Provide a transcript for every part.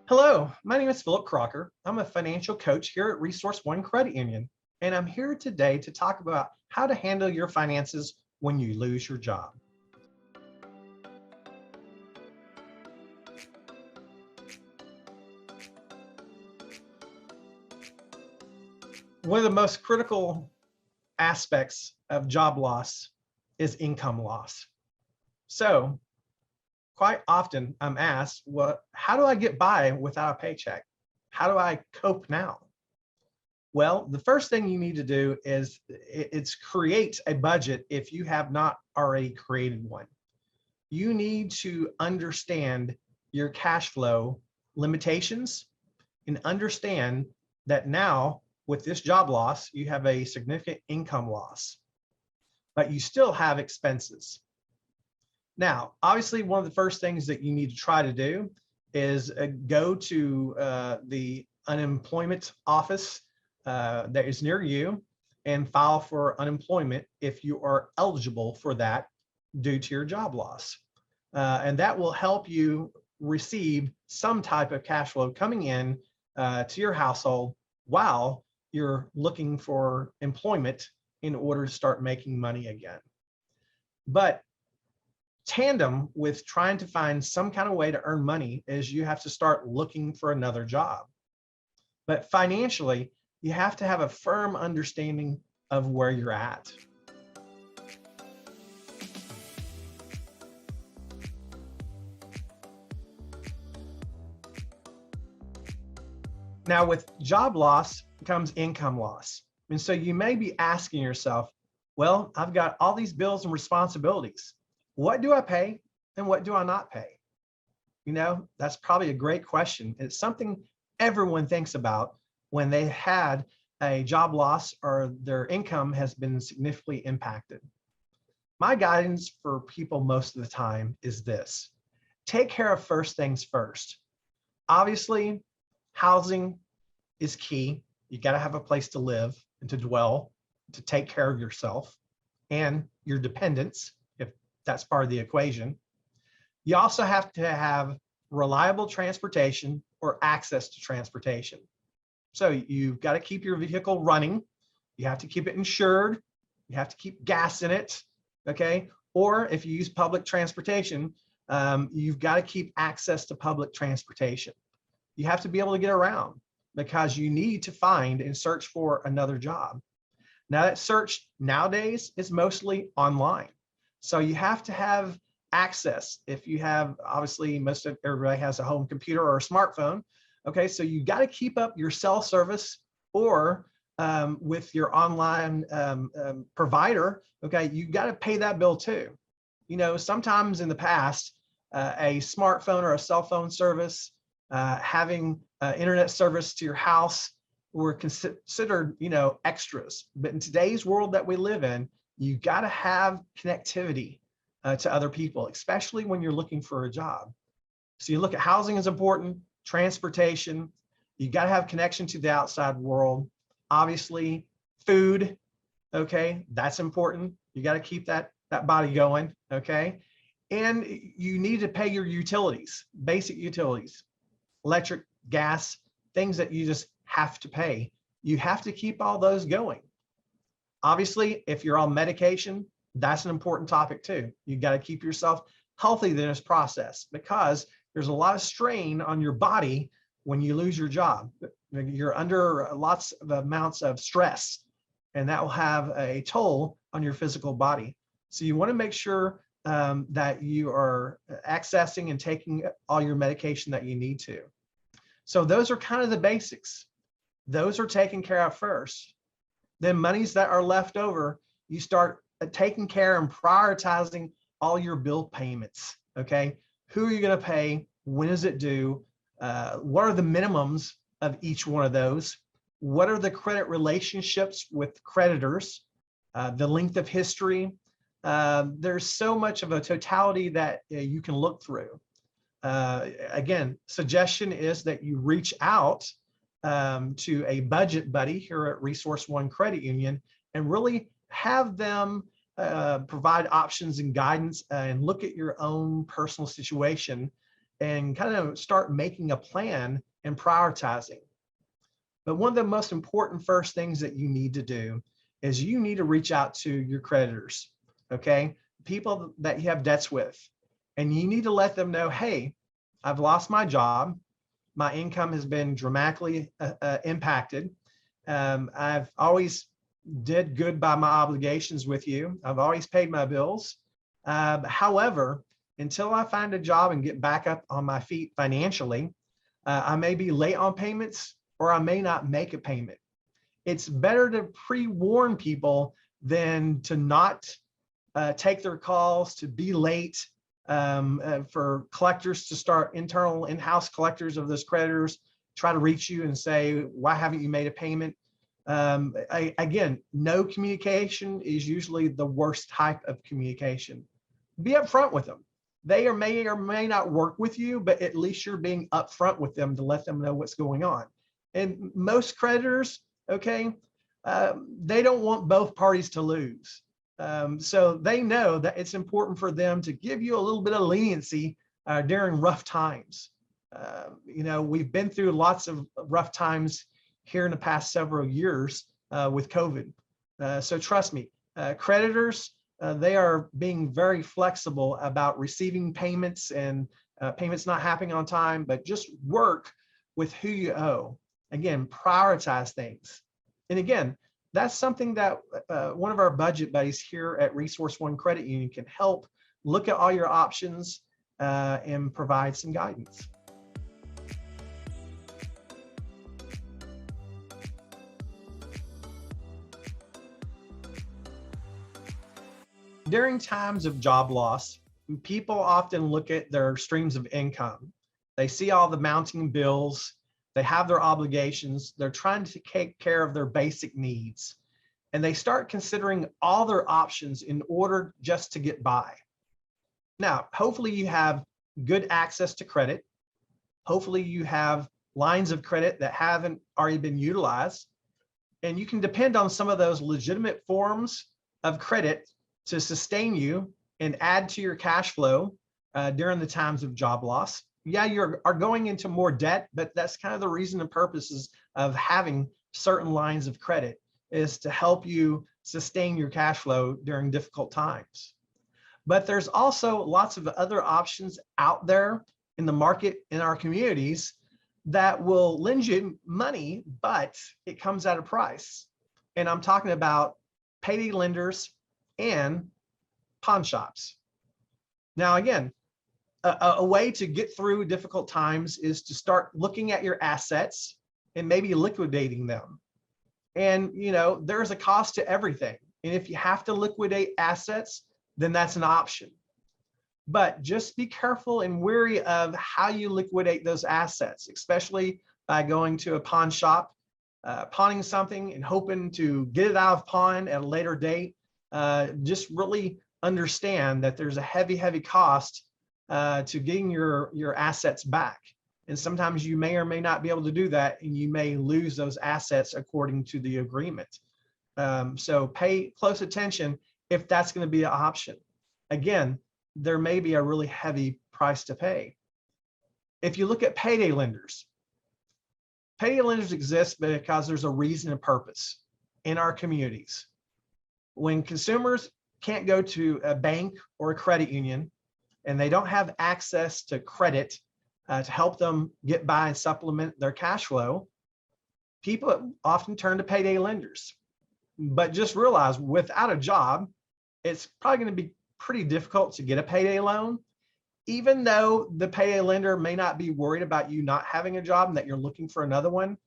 Hello, my name is Phillip Crocker. I'm a financial coach here at Resource One Credit Union, and I'm here today to talk about how to handle your finances when you lose your job. One of the most critical aspects of job loss is income loss. So quite often I'm asked, well, how do I get by without a paycheck? How do I cope now? Well, the first thing you need to do is it's create a budget if you have not already created one. You need to understand your cash flow limitations and understand that now with this job loss, you have a significant income loss, but you still have expenses. Now, obviously, one of the first things that you need to try to do is go to the unemployment office that is near you and file for unemployment if you are eligible for that due to your job loss. And that will help you receive some type of cash flow coming in to your household while you're looking for employment in order to start making money again. But tandem with trying to find some kind of way to earn money is you have to start looking for another job. But financially, you have to have a firm understanding of where you're at. Now, with job loss comes income loss. And so you may be asking yourself, well, I've got all these bills and responsibilities. What do I pay and what do I not pay? You know, that's probably a great question. It's something everyone thinks about when they had a job loss or their income has been significantly impacted. My guidance for people most of the time is this: take care of first things first. Obviously, housing is key. You got to have a place to live and to dwell, to take care of yourself and your dependents, if that's part of the equation. You also have to have reliable transportation or access to transportation. So you've got to keep your vehicle running. You have to keep it insured. You have to keep gas in it, okay? Or if you use public transportation, you've got to keep access to public transportation. You have to be able to get around because you need to find and search for another job. Now that search nowadays is mostly online. So you have to have access. If you have, obviously everybody has a home computer or a smartphone. Okay, so you got to keep up your cell service or with your online provider. Okay, you got to pay that bill too. You know, sometimes in the past, a smartphone or a cell phone service, having internet service to your house were considered, you know, extras. But in today's world that we live in, you got to have connectivity to other people, especially when you're looking for a job. So you look at housing is important, transportation, you got to have connection to the outside world. Obviously, food, okay, that's important. You got to keep that body going, okay? And you need to pay your utilities, basic utilities, electric, gas, things that you just have to pay. You have to keep all those going. Obviously, if you're on medication, that's an important topic too. You got to keep yourself healthy in this process because there's a lot of strain on your body when you lose your job. You're under lots of amounts of stress, and that will have a toll on your physical body. So you want to make sure that you are accessing and taking all your medication that you need to. So those are kind of the basics. Those are taken care of first. Then monies that are left over, you start taking care and prioritizing all your bill payments, okay? Who are you gonna pay? When is it due? What are the minimums of each one of those? What are the credit relationships with creditors? The length of history? There's so much of a totality that you can look through. Again, suggestion is that you reach out to a budget buddy here at Resource One Credit Union and really have them provide options and guidance and look at your own personal situation and kind of start making a plan and prioritizing. But one of the most important first things that you need to do is you need to reach out to your creditors, okay? People that you have debts with, and you need to let them know, hey, I've lost my job. My income has been dramatically impacted. I've always did good by my obligations with you. I've always paid my bills. However, until I find a job and get back up on my feet financially, I may be late on payments or I may not make a payment. It's better to pre-warn people than to not take their calls, to be late, for collectors to start internal in-house collectors of those creditors, try to reach you and say, why haven't you made a payment? Again, no communication is usually the worst type of communication. Be upfront with them. They may or may not work with you, but at least you're being upfront with them to let them know what's going on. And most creditors, okay, they don't want both parties to lose. So they know that it's important for them to give you a little bit of leniency during rough times. You know, we've been through lots of rough times here in the past several years with COVID. So trust me, creditors, they are being very flexible about receiving payments and payments not happening on time, but just work with who you owe. Again, prioritize things. And again, that's something that one of our budget buddies here at Resource One Credit Union can help look at all your options and provide some guidance. During times of job loss, people often look at their streams of income. They see all the mounting bills, they have their obligations, they're trying to take care of their basic needs, and they start considering all their options in order just to get by. Now, hopefully you have good access to credit. Hopefully you have lines of credit that haven't already been utilized, and you can depend on some of those legitimate forms of credit to sustain you and add to your cash flow during the times of job loss. Yeah, you are going into more debt, but that's kind of the reason and purposes of having certain lines of credit, is to help you sustain your cash flow during difficult times. But there's also lots of other options out there in the market in our communities that will lend you money, but it comes at a price. And I'm talking about payday lenders and pawn shops. Now, again, a way to get through difficult times is to start looking at your assets and maybe liquidating them. And, you know, there's a cost to everything. And if you have to liquidate assets, then that's an option. But just be careful and wary of how you liquidate those assets, especially by going to a pawn shop, pawning something and hoping to get it out of pawn at a later date. Just really understand that there's a heavy cost to getting your assets back. And sometimes you may or may not be able to do that, and you may lose those assets according to the agreement. So pay close attention if that's going to be an option. Again, there may be a really heavy price to pay. If you look at payday lenders exist because there's a reason and purpose in our communities. When consumers can't go to a bank or a credit union and they don't have access to credit to help them get by and supplement their cash flow, people often turn to payday lenders. But just realize, without a job, it's probably going to be pretty difficult to get a payday loan, even though the payday lender may not be worried about you not having a job and that you're looking for another one.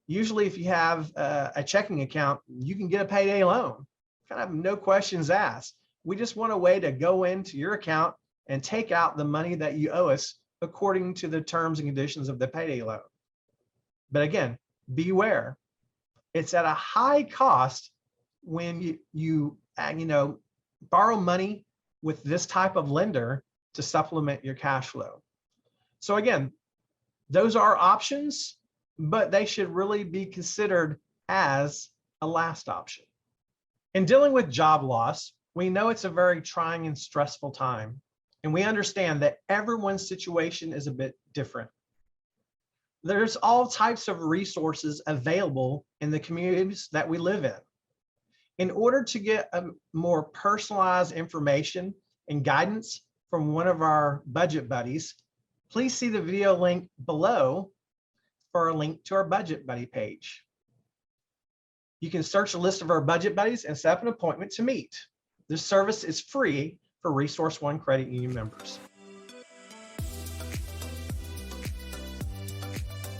Usually if you have a checking account, you can get a payday loan. Kind of no questions asked. We just want a way to go into your account and take out the money that you owe us according to the terms and conditions of the payday loan. But again, beware. It's at a high cost when you borrow money with this type of lender to supplement your cash flow. So again, those are options, but they should really be considered as a last option. In dealing with job loss, we know it's a very trying and stressful time. and we understand that everyone's situation is a bit different. There's all types of resources available in the communities that we live in. In order to get a more personalized information and guidance from one of our budget buddies, please see the video link below for a link to our budget buddy page. You can search a list of our budget buddies and set up an appointment to meet. This service is free for Resource One Credit Union members.